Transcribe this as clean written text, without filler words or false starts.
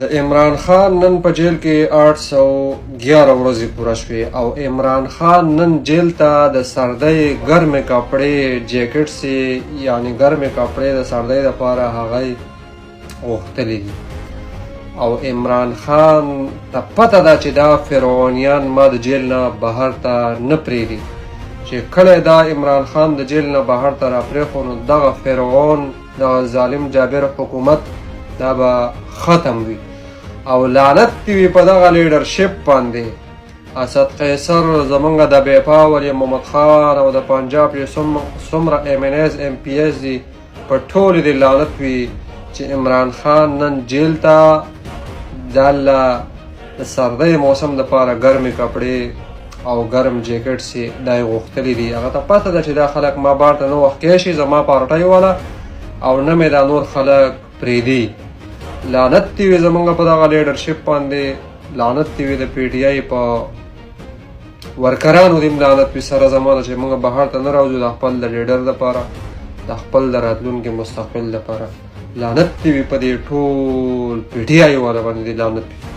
د عمران خان نن په جیل کې 811 ورځې پوره شوې او عمران خان نن جیل ته د سردۍ ګرمې کپړې جیکټ سي یعنی ګرمې کپړې د سردۍ لپاره هغه غوښتلې دي او عمران خان ته پته ده چې دا فرعونیان ما د جیل نه بهر ته نه پرېږدي چې کله دا عمران خان د جیل نه بهر ته راپرېښو نو دغه فرعون دغه ظالم جابر حکومت دا به ختم وي او لعنت دی وي په دغه لیډرشپ باندې اسد قیصر زمونږ د بیپا ولی محمد خان او د پنجاب چې څومره MNAs MPs دي په ټولې دې لعنت وي چې عمران خان نن جیل ته د سردۍ موسم دپاره ګرمې کپړې او ګرم جیکټ سي دا یې غوښتلي دي هغه ته پته ده چې دا خلک ما بار ته نه وخت کیشي زما پارټۍ والا او نه مې دا نور خلک پرېږدي لعنت دی وي زمونږ په دغه لیډرشپ باندې لعنت دی وي د PTI په ورکرانو دې لعنت وي سره زمانه چې موږ بهر ته نه راوځو د خپل د لیډر دپاره د خپل د راتلونکي مستقبل دپاره لعنت دی وي په دې ټول PTI والا باندې لعنت وي